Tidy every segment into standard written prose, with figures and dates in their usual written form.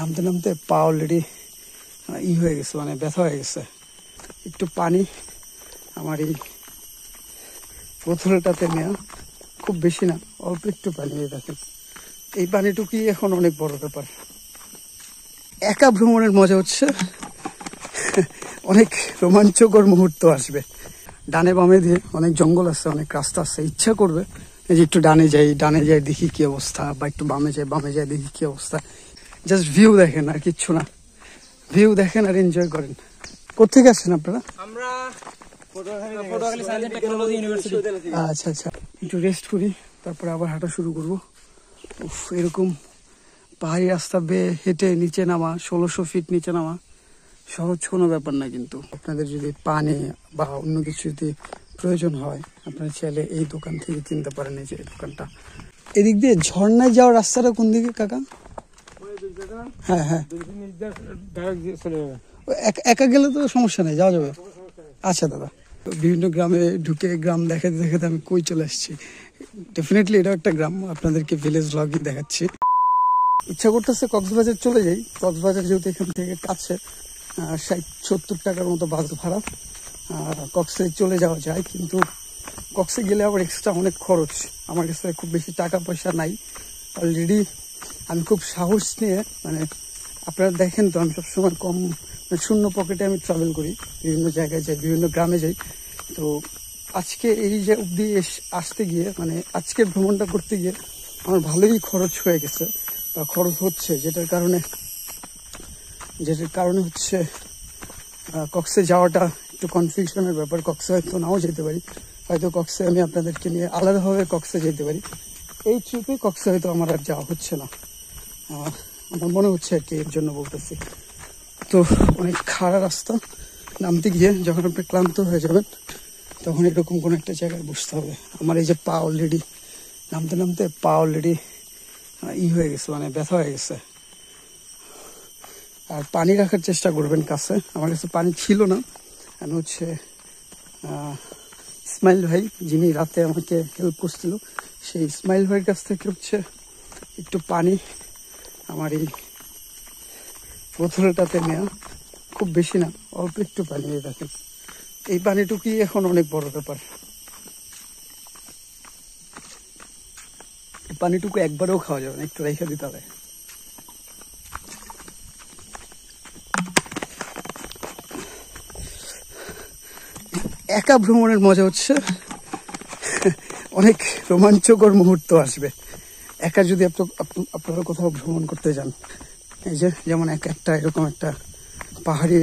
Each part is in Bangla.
নামতে নামতে পা অলরেডি হয়ে গেছে, মানে ব্যথা হয়ে গেছে। একটু পানি আমার এই বোতলটাতে নেওয়া, খুব বেশি না, অল্প একটু পানি। দেখেন এই পানিটুকুই এখন অনেক বড় ব্যাপার। একা ভ্রমণের মজা হচ্ছে অনেক রোমাঞ্চকর মুহূর্ত আসবে। ডানে বামে দিয়ে অনেক জঙ্গল আছে, অনেক রাস্তা আছে। ইচ্ছা করবে যে একটু ডানে যাই দেখি কি অবস্থা, বা একটু বামে যাই দেখি কি অবস্থা। জাস্ট ভিউ দেখেন আর কিচ্ছু না, ভিউ দেখেন আর এনজয় করেন। কোথেকে আসছেন আপনারা? আমরা Patuakhali Science and Technology University. আচ্ছা আচ্ছা, একটু রেস্ট করি, তারপরে আবার হাঁটা শুরু করবো। এরকম পাহাড়ি রাস্তা বেয়ে হেঁটে নিচে নামা, 1600 ফিট নিচে নামা সহজ কোনো ব্যাপার না। কিন্তু আপনাদের যদি পানি বা অন্য কিছু যদি প্রয়োজন হয়, আপনারা চাইলে এই দোকান থেকে কিনতে পারেন। এই যে এই দোকানটা, এদিক দিয়ে ঝর্ণায় যাওয়ার রাস্তাটা কোন দিকে কাকা? হ্যাঁ হ্যাঁ, একা গেলে তো সমস্যা নেই, যাওয়া যাবে। আচ্ছা দাদা, বিভিন্ন গ্রামে ঢুকে গ্রাম দেখাতে দেখাতে আমি কই চলে আসছি। ডেফিনেটলি এটা একটা গ্রাম, আপনাদেরকে ভিলেজ ব্লগই দেখাচ্ছি। ইচ্ছা করতেছে কক্সবাজার চলে যাই। কক্সবাজার যেহেতু এখান থেকে কাছে, 60-70 টাকার মতো বাস ভাড়া, কক্সে চলে যাওয়া যায়। কিন্তু কক্সে গেলে আবার এক্সট্রা অনেক খরচ। আমার কাছে খুব বেশি টাকা পয়সা নাই অলরেডি। আমি খুব সাহস নিয়ে, মানে আপনারা দেখেন তো আমি সবসময় কম শূন্য পকেটে আমি ট্রাভেল করি, বিভিন্ন জায়গায় যাই, বিভিন্ন গ্রামে যাই। তো আজকে এই যে অবধি আসতে গিয়ে, মানে আজকের ভ্রমণটা করতে গিয়ে আমার ভালোই খরচ হয়ে গেছে বা খরচ হচ্ছে, যেটার কারণে হচ্ছে কক্সে যাওয়াটা একটু কনফিউশনের ব্যাপার। কক্সে হয়তো নাও যেতে পারি, হয়তো কক্সে আমি আপনাদেরকে নিয়ে আলাদাভাবে কক্সে যেতে পারি। এই ট্রিপে কক্সে হয়তো আমার আর যাওয়া হচ্ছে না, আমার মনে হচ্ছে আর কি, এর জন্য বলতেছি। তো অনেক খাড়া রাস্তা, নামতে গিয়ে যখন আপনি ক্লান্ত হয়ে যাবেন তখন এরকম কোনো একটা জায়গায় বসতে হবে। আমার এই যে পা অলরেডি নামতে নামতে পা অলরেডি হয়ে গেছে, মানে ব্যথা হয়ে গেছে। আর পানি রাখার চেষ্টা করবেন কাছে। আমার কাছে পানি ছিল না। আমি হচ্ছে ইসমাইল ভাই, যিনি রাতে আমাকে হেল্প করছিল, সেই ইসমাইল ভাইয়ের কাছ থেকে হচ্ছে একটু পানি আমার এই বোতলটাতে নেওয়া, খুব বেশি না, অল্প একটু পানি। দেখেন এই পানিটুকুই এখন অনেক বড় ব্যাপার। পানিটুকু একবারেও খাওয়া যাবে না, একটু রেখে দিতে হবে। একা ভ্রমণের মজা হচ্ছে অনেক রোমাঞ্চকর মুহূর্ত আসবে একা যদি আপনারা কোথাও ভ্রমণ করতে যান। এই যে যেমন একটা এরকম একটা পাহাড়ি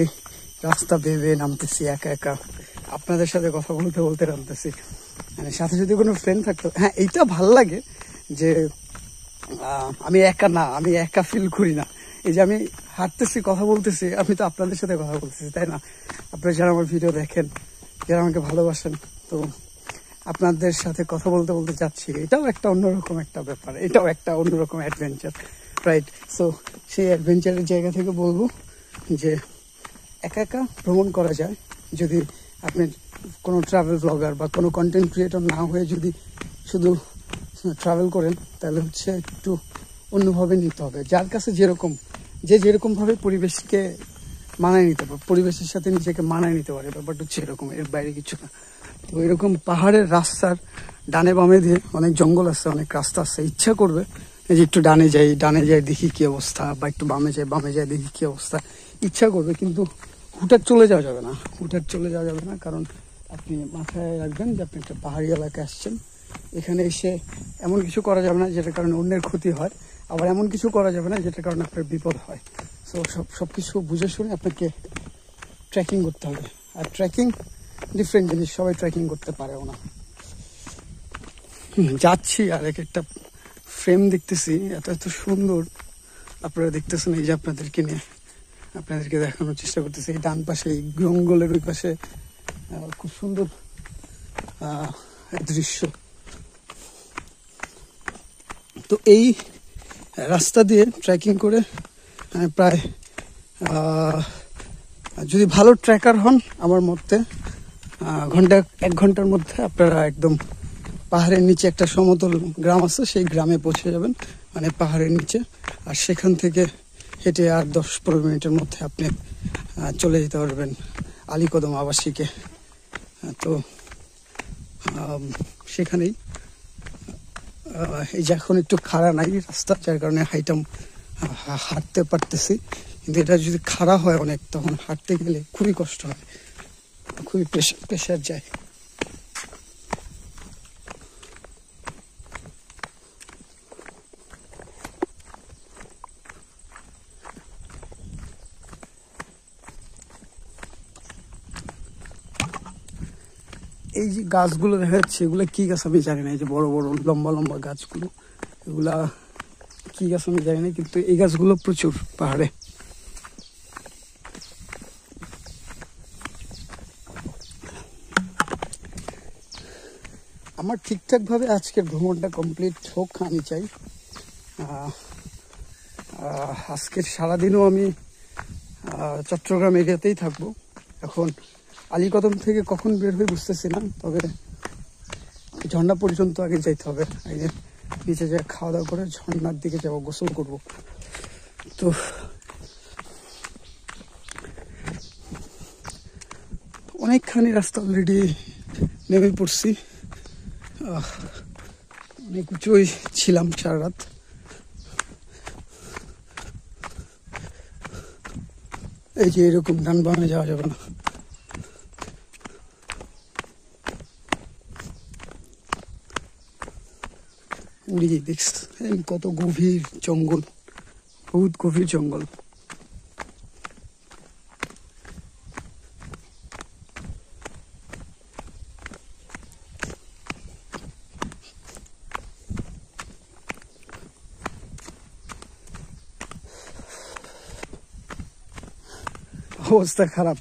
রাস্তা বেয়ে নামতেছি একা একা, আপনাদের সাথে কথা বলতে বলতে নামতেছি। মানে সাথে যদি কোনো ফ্রেন্ড থাকতো, হ্যাঁ এইটা ভাল লাগে যে আমি একা না, আমি একা ফিল করি না। এই যে আমি হাঁটতেছি, কথা বলতেছি, আমি তো আপনাদের সাথে কথা বলতেছি, তাই না? আপনারা যারা আমার ভিডিও দেখেন, যারা আমাকে ভালোবাসেন, তো আপনাদের সাথে কথা বলতে বলতে যাচ্ছি, এটাও একটা অন্যরকম একটা ব্যাপার, এটাও একটা অন্যরকম অ্যাডভেঞ্চার, রাইট? সো সেই অ্যাডভেঞ্চারের জায়গা থেকে বলবো যে একা একা ভ্রমণ করা যায় যদি আপনি কোনো ট্রাভেল ব্লগার বা কোনো কন্টেন্ট ক্রিয়েটর না হয়ে যদি শুধু ট্রাভেল করেন, তাহলে হচ্ছে একটু অন্যভাবে নিতে হবে। যার কাছে যেরকমভাবে পরিবেশকে মানায় নিতে পারে, পরিবেশের সাথে নিজেকে মানায় নিতে পারে, ব্যাপারটা হচ্ছে এরকম, এর বাইরে কিছু না। তো এরকম পাহাড়ের রাস্তার ডানে বামে দিয়ে অনেক জঙ্গল আছে, অনেক রাস্তা আছে। ইচ্ছা করবে যে একটু ডানে যাই দেখি কি অবস্থা, বা একটু বামে যাই দেখি কি অবস্থা, ইচ্ছা করবে। কিন্তু হুটহাট চলে যাওয়া যাবে না, কারণ আপনি মাথায় রাখবেন যে আপনি একটা পাহাড়ি এলাকায় আসছেন। এখানে এসে এমন কিছু করা যাবে না যেটার কারণে অন্যের ক্ষতি হয়, আবার এমন কিছু করা যাবে না যেটার কারণে আপনার বিপদ হয়। সো সবকিছু বুঝে শুনে আপনাকে ট্রেকিং করতে হবে। আর ট্রেকিং ডিফারেন্ট জিনিস, সবাই ট্রেকিং করতে পারেও না। যাচ্ছি আর একটা ফ্রেম দেখতেছি, এত সুন্দর, আপনারা দেখতেছেন। এই যে আপনাদেরকে দেখানোর চেষ্টা করতেছি। এই ডান পাশে, এই জঙ্গলের ওই পাশে খুব সুন্দর দৃশ্য। তো এই রাস্তা দিয়ে ট্রেকিং করে প্রায় যদি ভালো ট্রেকার হন, আমার মতে 1 ঘন্টার মধ্যে আপনারা একদম পাহাড়ের নিচে একটা সমতল গ্রাম আছে, সেই গ্রামে পৌঁছে যাবেন, মানে পাহাড়ের নিচে। আর সেখান থেকে হেঁটে আর 10-15 মিনিটের মধ্যে আপনি চলে যেতে পারবেন আলীকদম আবাসিকে। তো সেখানেই এই যে এখন একটু খাড়া নাই রাস্তা, যার কারণে হাঁটতে পারতেছি, কিন্তু এটা যদি খাড়া হয় অনেক তখন হাঁটতে গেলে খুবই কষ্ট হয়, খুবই প্রেশার যায়। এই যে গাছগুলো দেখা যাচ্ছে এগুলো কি গাছ আমি জানি না, এই যে বড় বড় লম্বা লম্বা গাছগুলো, এগুলা কি গাছ আমি জানি না, কিন্তু এই গাছগুলো প্রচুর পাহাড়ে। আমার ঠিকঠাক ভাবে আজকের ভ্রমণটা কমপ্লিট হোক আমি চাই। আজকের সারাদিনও আমি চট্টগ্রাম এরিয়াতেই থাকবো। এখন আলীকদম থেকে কখন বের হয়ে বুঝতেছি না, তবে ঝর্ণা পর্যন্ত আগে যাইতে হবে। আগে নিচে যা খাওয়া দাওয়া করে ঝর্ণার দিকে যাবো, গোসল করব। তো অনেকখানি রাস্তা অলরেডি নেমে পড়ছি, অনেক উঁচুই ছিলাম সারা রাত। এই যে এরকম ডান বামে যাওয়া যাবে না। উড়িয়ে দেখছেন কত গভীর জঙ্গল, বহুত গভীর জঙ্গল। অবস্থা খারাপ,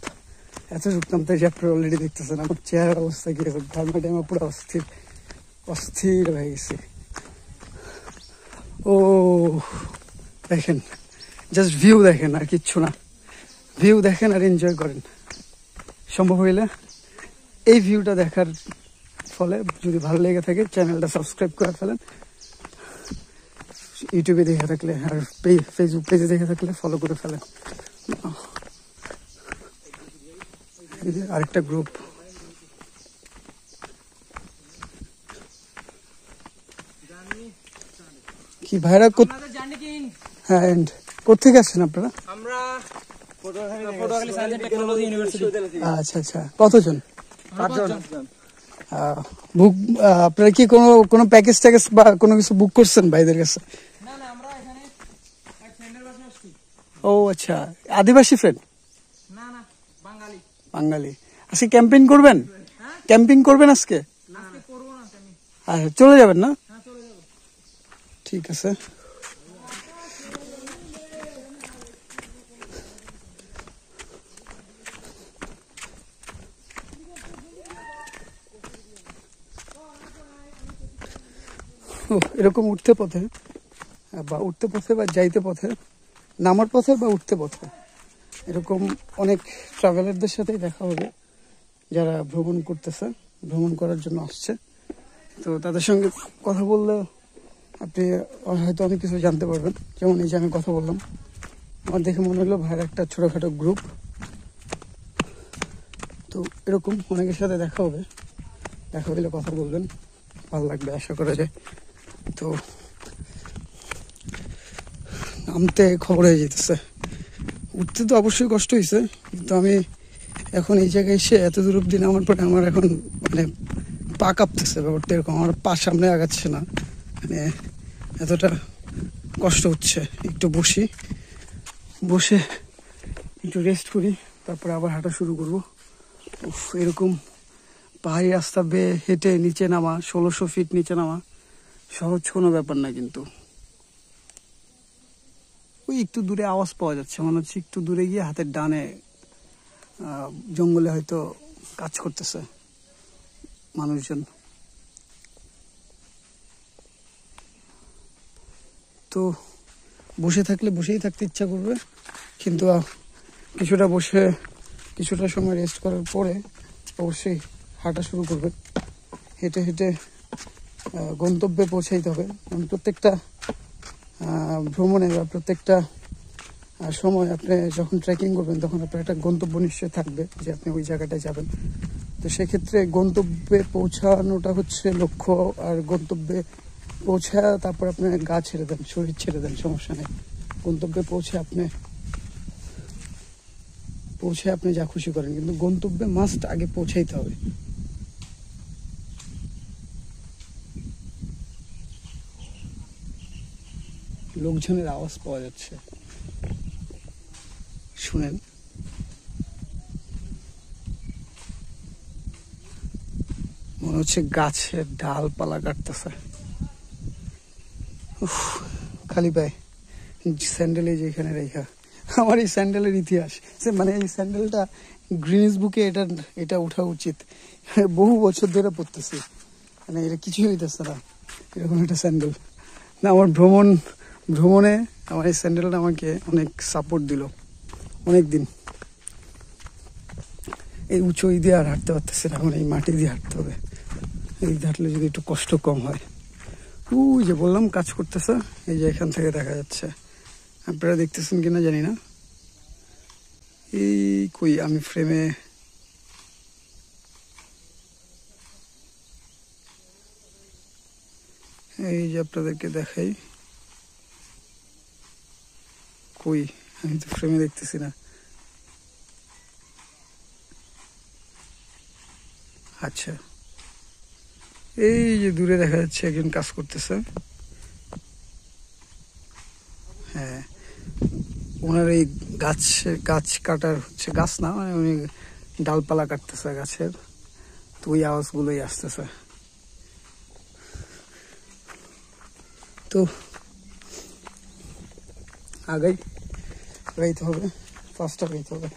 এত শুকতাম তাই আপনারা অলরেডি দেখতেছেন আমার চেহারার অবস্থা কি আছে। ঘামে টাইমে পুরো অস্থির হয়ে গেছে। ও দেখেন, জাস্ট ভিউ দেখেন আর কিচ্ছু না, ভিউ দেখেন আর এনজয় করেন। সম্ভব হইলে এই ভিউটা দেখার ফলে যদি ভালো লেগে থাকে চ্যানেলটা সাবস্ক্রাইব করে ফেলেন, ইউটিউবে দেখে থাকলে আর ফেসবুক পেজে দেখে থাকলে ফলো করে ফেলেন। আরেকটা গ্রুপ, কি ভাইরা হ্যাঁ, এন্ড কোথেকে আসছেন আপনারা? আমরা Patuakhali Science and Technology University. আচ্ছা আচ্ছা, কতজন? 8 জন। আপনারা কি কোনো প্যাকেজ ট্যাকেজ বা কোনো কিছু বুক করছেন ভাইদের কাছে? না না, আমরা এখানে এক ফ্রেন্ডের বাসায় আসছি। ও আচ্ছা, আদিবাসী ফ্রেন্ড? না না, বাঙালি। বাঙালি। আজকে ক্যাম্পিং করবেন? ক্যাম্পিং করবেন আজকে? আজকে করব না আমি। আচ্ছা, চলে যাবেন না? হ্যাঁ, চলে যাব। ঠিক আছে। এরকম উঠতে পথে বা যাইতে পথে, নামার পথে বা উঠতে পথে এরকম অনেক ট্রাভেলারদের সাথেই দেখা হবে যারা ভ্রমণ করার জন্য আসছে। তো তাদের সঙ্গে কথা বললে আপনি হয়তো অনেক কিছু জানতে পারবেন। যেমন এই যে আমি কথা বললাম, আমার দেখে মনে হলো ভাইয়ের একটা ছোটখাটো গ্রুপ। তো এরকম অনেকের সাথে দেখা হলে কথা বলবেন, ভালো লাগবে আশা করা যায়। তো নামতে খবর হয়ে যেতেছে, উঠতে তো অবশ্যই কষ্ট হয়েছে, কিন্তু আমি এখন এই জায়গায় এসে এত দূর অব্দি নামার পরে আমার এখন মানে পা কাঁপতেছে। ব্যাপারটা এরকম, আমার পা সামনে আগাচ্ছে না, মানে এতটা কষ্ট হচ্ছে। একটু বসে একটু রেস্ট করি, তারপরে আবার হাঁটা শুরু করবো। এরকম পাহাড়ি রাস্তা বেয়ে হেঁটে নিচে নামা, 1600 ফিট নিচে নামা সহজ কোনো ব্যাপার না। কিন্তু ওই একটু দূরে আওয়াজ পাওয়া যাচ্ছে, মনে হচ্ছে একটু দূরে গিয়ে হাতের ডানে জঙ্গলে হয়তো কাজ করতেছে মানুষজন। তো বসেই থাকতে ইচ্ছা করবে, কিন্তু কিছুটা সময় রেস্ট করার পরে অবশ্যই হাঁটা শুরু করবে। হেঁটে হেঁটে গন্তব্যে পৌঁছাইতে হবে। প্রত্যেকটা ভ্রমণে বা প্রত্যেকটা আর সময় আপনি যখন ট্রেকিং করবেন তখন আপনার একটা গন্তব্য নিশ্চয় থাকবে যে আপনি ওই জায়গাটায় যাবেন। তো সেক্ষেত্রে গন্তব্যে পৌঁছানোটা হচ্ছে লক্ষ্য, আর গন্তব্যে পৌঁছা তারপর আপনি গা ছেড়ে দেন, শরীর ছেড়ে দেন, সমস্যা নেই। গন্তব্যে পৌঁছে আপনি যা খুশি করেন, কিন্তু গন্তব্যে মাস্ট আগে পৌঁছাইতে হবে। লোকজনের আওয়াজ পাওয়া যাচ্ছে, শুনেন। মনে হচ্ছে গাছের ডালপালা কাটতেছে। খালি পায়ে স্যান্ডেলে যেখানে রেখা, আমার এই স্যান্ডেলের ইতিহাস, মানে এই স্যান্ডেলটা গ্রিনিস বুকে এটা ওঠা উচিত। বহু বছর ধরে পড়তেছি, মানে এটা কিছুই হইতেছে না এরকম একটা স্যান্ডেল। না, আমার ভ্রমণে আমার এই স্যান্ডেলটা আমাকে অনেক সাপোর্ট দিল অনেক দিন। এই উঁচু দিয়ে আর হাঁটতে পারতেছে না, এখন এই মাটি দিয়ে হাঁটতে হবে। এই হাঁটলে যদি একটু কষ্ট কম হয়। ওই যে বললাম কাজ করতেছে, এই যে এখান থেকে দেখা যাচ্ছে, আপনারা দেখতেছেন কিনা জানি না। এই কই আমি ফ্রেমে, এই যে আপনাদেরকে দেখাই, কই আমি তো ফ্রেমে দেখতেছি না। আচ্ছা, এই যে দূরে দেখা যাচ্ছে একজন কাজ করতেছে। হ্যাঁ, ওনার এই গাছ কাটার হচ্ছে, গাছ না মানে উনি ডালপালা কাটতেছে গাছের, তো ওই আওয়াজগুলোই আসতেছে। তো আগাইতে হবে, ফার্স্ট আগাইতে হবে।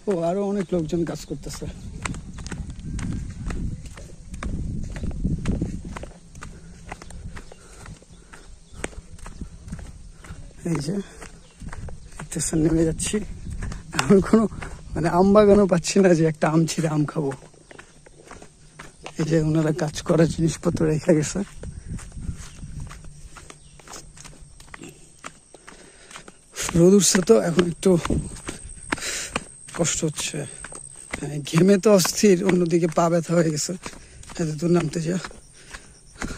ও, আরো অনেক লোকজন কাজ করতেছে। এই যে দেখতেছেন নেমে যাচ্ছি। আমি কোনো মানে আম বাগানও পাচ্ছি না যে একটা আম ছিঁড়ে আম খাবো। এই যে ওনারা কাজ করার জিনিসপত্র রেখে গেছে। রোদ উঠছে তো এখন একটু কষ্ট হচ্ছে, ঘেমে তো অস্থির, অন্যদিকে পা ব্যথা হয়ে গেছে এত দূর নামতে যা।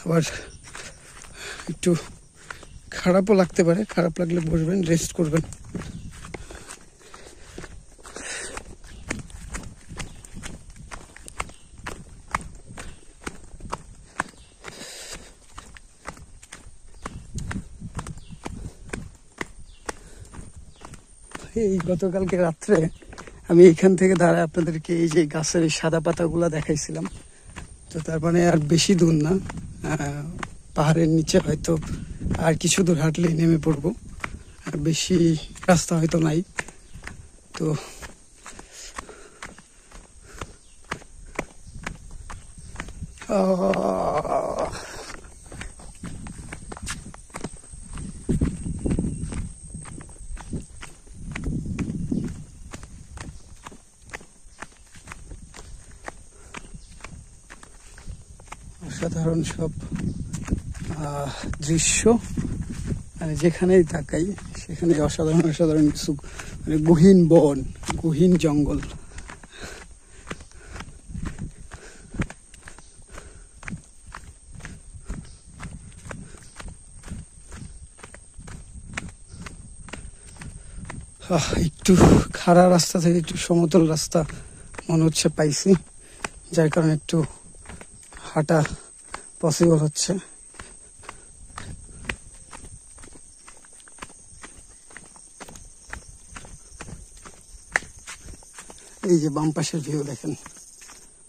আবার একটু খারাপও লাগতে পারে, খারাপ লাগলে বসবেন, রেস্ট করবেন। এই গতকালকে রাত্রে আমি এইখান থেকে দাঁড়ায় আপনাদেরকে এই যে গাছের এই সাদা পাতাগুলা দেখাইছিলাম। তো তার মানে আর বেশি দূর না, পাহাড়ের নিচে হয়তো আর কিছু দূর হাঁটলেই নেমে পড়বো, আর বেশি রাস্তা হয়তো নাই। তো অসাধারণ সব দৃশ্য, মানে যেখানেই তাকাই সেখানে অসাধারণ কিছু, মানে গহীন বন, গহীন জঙ্গল। একটু খাড়া রাস্তা থেকে একটু সমতল রাস্তা মনে হচ্ছে পাইছি, যার কারণে একটু হাঁটা পসিবল হচ্ছে। এই যে বাম পাশের ভিউ দেখেন,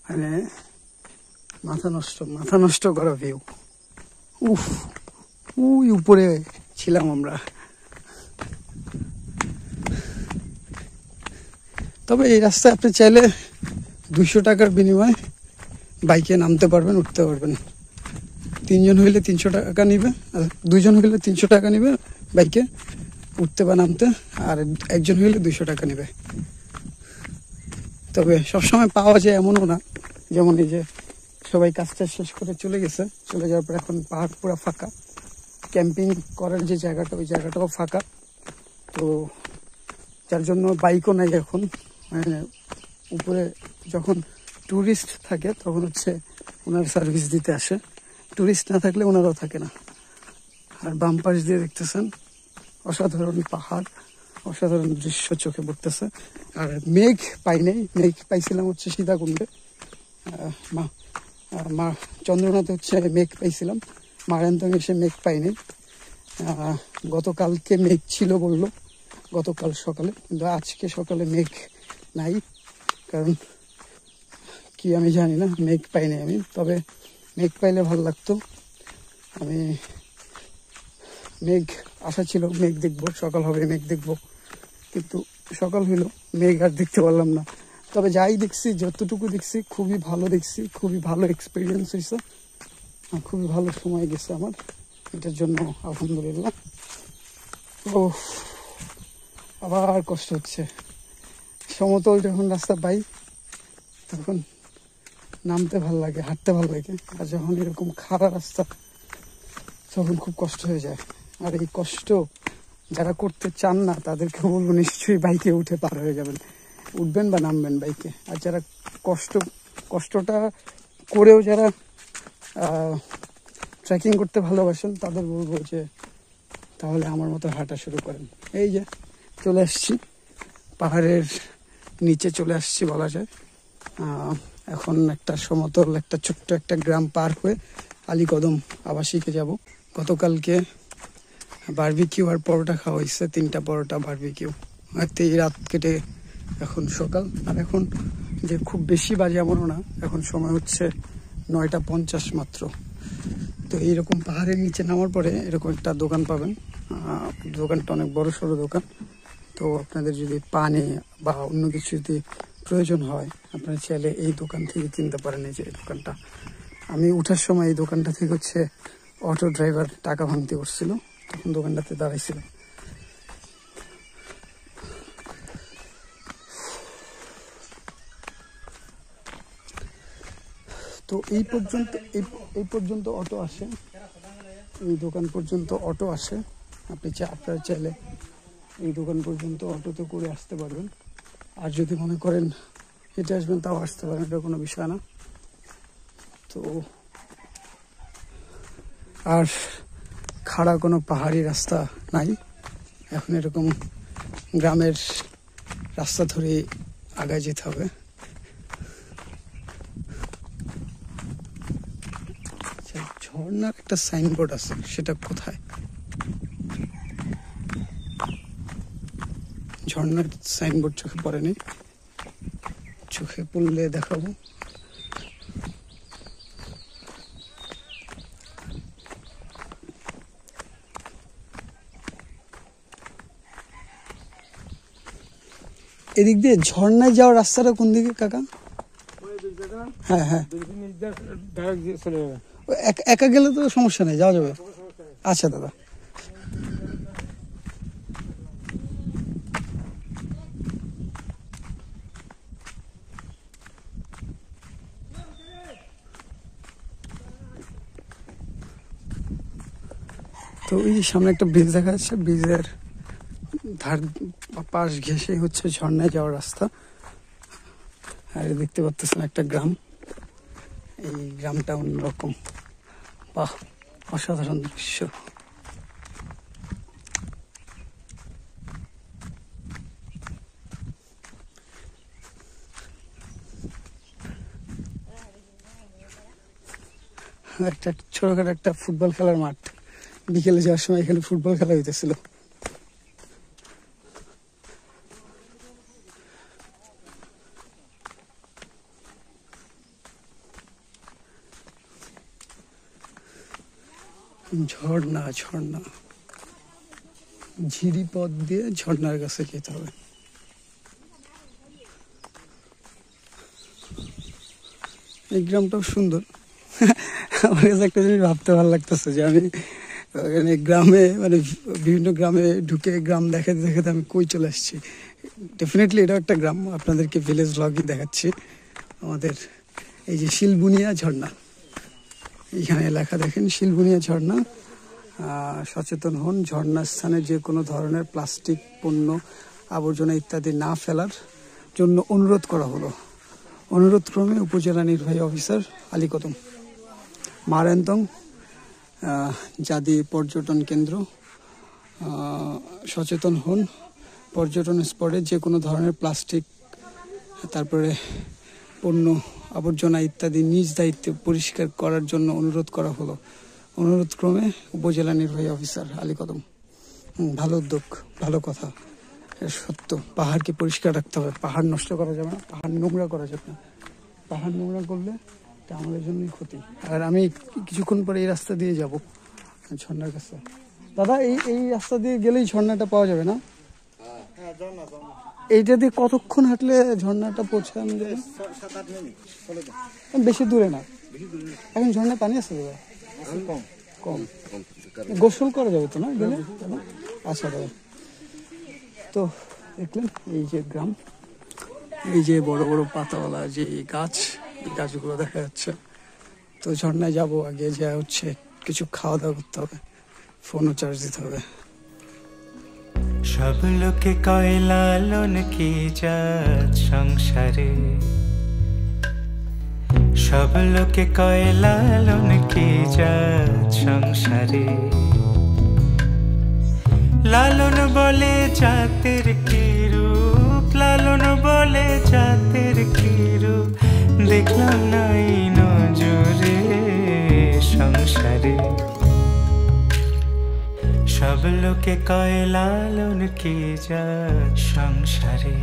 মানে মাথা নষ্ট করা ভিউ। উফ, ওই উপরে ছিলাম আমরা। তবে এই রাস্তায় আপনি চাইলে 200 টাকার বিনিময়ে বাইকে নামতে পারবেন, উঠতে পারবেন। 3 জন হইলে 300 টাকা নিবে, আর 2 জন হইলে 300 টাকা নিবে বাইকে উঠতে বা নামতে, আর 1 জন হইলে 200 টাকা নিবে। তবে সবসময় পাওয়া যায় এমনও না, যেমন এই যে সবাই কাজটা শেষ করে চলে গেছে, চলে যাওয়ার পর এখন পাহাড় পুরো ফাঁকা, ক্যাম্পিং করার যে জায়গাটা ওই জায়গাটাও ফাঁকা। তো যার জন্য বাইকও নাই এখন। মানে উপরে যখন ট্যুরিস্ট থাকে তখন হচ্ছে ওনার সার্ভিস দিতে আসে, ট্যুরিস্ট না থাকলে ওনারাও থাকে না। আর বাম পাশ দিয়ে দেখতেছেন অসাধারণ পাহাড়, অসাধারণ দৃশ্য চোখে পড়তেছে। আর মেঘ পাই নাই, মেঘ পাইছিলাম হচ্ছে সীতাকুণ্ডে, মা চন্দ্রনাথে হচ্ছে মেঘ পাইছিলাম, মারান্তং এসে মেঘ পাইনি। গতকালকে মেঘ ছিল বললো, গতকাল সকালে, কিন্তু আজকে সকালে মেঘ নাই, কারণ কি আমি জানি না, মেঘ পাইনি আমি। তবে মেঘ পাইলে ভালো লাগতো। আমি মেঘ আশা ছিল মেঘ দেখবো, সকাল হবে মেঘ দেখবো, কিন্তু সকাল হইলো মেঘ আর দেখতে পারলাম না। তবে যাই দেখছি, যতটুকু দেখছি খুবই ভালো দেখছি, খুবই ভালো এক্সপিরিয়েন্স হয়েছে, খুবই ভালো সময় গেছে আমার, এটার জন্য আলহামদুলিল্লাহ। ও আবার কষ্ট হচ্ছে, সমতল যখন রাস্তা পাই তখন নামতে ভাল লাগে, হাঁটতে ভাল লাগে, আর যখন এরকম খাড়া রাস্তা তখন খুব কষ্ট হয়ে যায়। আর এই কষ্ট যারা করতে চান না তাদেরকে বলবো নিশ্চয়ই বাইকে উঠে পার হয়ে যাবেন, উঠবেন বা নামবেন বাইকে। আর যারা কষ্টটা করেও যারা ট্রেকিং করতে ভালোবাসেন তাদের বলবো যে তাহলে আমার মতো হাঁটা শুরু করেন। এই যে চলে আসছি, পাহাড়ের নিচে চলে আসছি বলা যায়। এখন একটা সমতল একটা ছোট্ট একটা গ্রাম পার হয়ে আলীকদম আবাসিকে যাব। গতকালকে বারবিকিউ আর পরোটা খাওয়া হয়েছে, 3টা পরোটা বারবিকিউ, আর এই রাত কেটে এখন সকাল। আর এখন যে খুব বেশি বাজে এমনও না, এখন সময় হচ্ছে 9:50 মাত্র। তো এইরকম পাহাড়ের নিচে নামার পরে এরকম একটা দোকান পাবেন, দোকানটা অনেক বড় সড়ো দোকান। তো আপনাদের যদি পানি বা অন্য কিছু যদি প্রয়োজন হয় আপনারা চাইলে এই দোকান থেকে কিনতে পারেন। এই যে এই দোকানটা, আমি উঠার সময় এই দোকানটা থেকে হচ্ছে অটো ড্রাইভার টাকা ভাঙতে করছিল, তখন দোকানটাতে দাঁড়াইছিল। তো এই পর্যন্ত অটো আসে, এই দোকান পর্যন্ত অটো আসে। আপনারা চাইলে এই দোকান পর্যন্ত অটোতে করে আসতে পারবেন, আর যদি মনে করেন হেঁটে আসবেন তাও আসতে পারেন, এটা কোনো বিষয় না। তো আর খাড়া কোনো পাহাড়ি রাস্তা নাই, এখন এরকম গ্রামের রাস্তা ধরে আগায় যেতে হবে। ঝর্ণার একটা সাইনবোর্ড আছে, সেটা কোথায়? ঝর্ণার সাইনবোর্ড চোখে পড়েনি, চোখে পড়লে দেখাবো। এদিক দিয়ে ঝর্ণায় যাওয়ার রাস্তাটা কোন দিকে কাকা? হ্যাঁ হ্যাঁ, একা গেলে তো সমস্যা নেই, যাওয়া যাবে। আচ্ছা দাদা, তো এই সামনে একটা ব্রিজ দেখা যাচ্ছে, ব্রিজের ধার পাশ ঘেঁষে হচ্ছে ঝর্ণায় যাওয়ার রাস্তা। আর দেখতে পাচ্ছেন একটা গ্রাম, এই গ্রামটা অন্যরকম, বাহ অসাধারণ দৃশ্য। একটা ছোটখাটো একটা ফুটবল খেলার মাঠ, বিকেলে যাওয়ার সময় এখানে ফুটবল খেলা হইতেছিল। ঝর্ণা ঝর্ণা ঝিরি পথ দিয়ে ঝর্ণার কাছে যেতে হবে। এই গ্রামটাও সুন্দর। আমার কাছে একটা জিনিস ভাবতে ভালো লাগতেছে যে আমি এখানে গ্রামে মানে বিভিন্ন গ্রামে ঢুকে গ্রাম দেখাতে দেখাতে আমি কই চলে আসছি। ডেফিনেটলি এটাও একটা গ্রাম, আপনাদেরকে ভিলেজ ব্লগই দেখাচ্ছি। আমাদের এই যে শিলবুনিয়া ঝর্ণা, এইখানে লেখা দেখেন শিলবুনিয়া ঝর্ণা, সচেতন হন, ঝর্ণার স্থানে যে কোনো ধরনের প্লাস্টিক পণ্য আবর্জনা ইত্যাদি না ফেলার জন্য অনুরোধ করা হলো। অনুরোধ ক্রমে উপজেলা নির্বাহী অফিসার আলীকদম। মারান্তং জাদি পর্যটন কেন্দ্র, সচেতন হন, পর্যটন স্পটে যে কোনো ধরনের প্লাস্টিক তারপরে পণ্য আবর্জনা ইত্যাদি নিজ দায়িত্বে পরিষ্কার করার জন্য অনুরোধ করা হলো। অনুরোধ ক্রমে উপজেলা নির্বাহী অফিসার আলীকদম। ভালো উদ্যোগ, ভালো কথা, সত্য। পাহাড়কে পরিষ্কার রাখতে হবে, পাহাড় নষ্ট করা যাবে না, পাহাড় নোংরা করা যাবে না। পাহাড় নোংরা করলে এটা আমাদের জন্যই ক্ষতি। আর আমি কিছুক্ষণ পরে এই রাস্তা দিয়ে যাব ঝর্ণার কাছে। দাদা এই রাস্তা দিয়ে গেলেই ঝর্ণাটা পাওয়া যাবে না? এইটা দিয়ে কতক্ষণ হাঁটলে ঝর্ণাটা পৌঁছানো যাবে? বেশি দূরে না। এখন ঝর্ণায় পানি আছে দাদা? কম। গোসল করা যাবে তো না গেলে? আচ্ছা দাদা, তো দেখলেন এই যে গ্রাম, এই যে বড় বড় পাতাওয়ালা যে গাছ, এই গাছগুলো দেখা যাচ্ছে। তো ঝর্ণায় যাব, আগে যা হচ্ছে কিছু খাওয়া দাওয়া করতে হবে, ফোনও চার্জ দিতে হবে। সব লোকে কয় লালন কি জাত সংসারে, সব লোকে কয় লালন কি জাত সংসারে। লালন বলে জাতের কি রূপ, লালন বলে জাতের কি রূপ, দেখলাম নাই নজরে সংসারে। সব লোকে কয় লালন কি জাত সংসারে।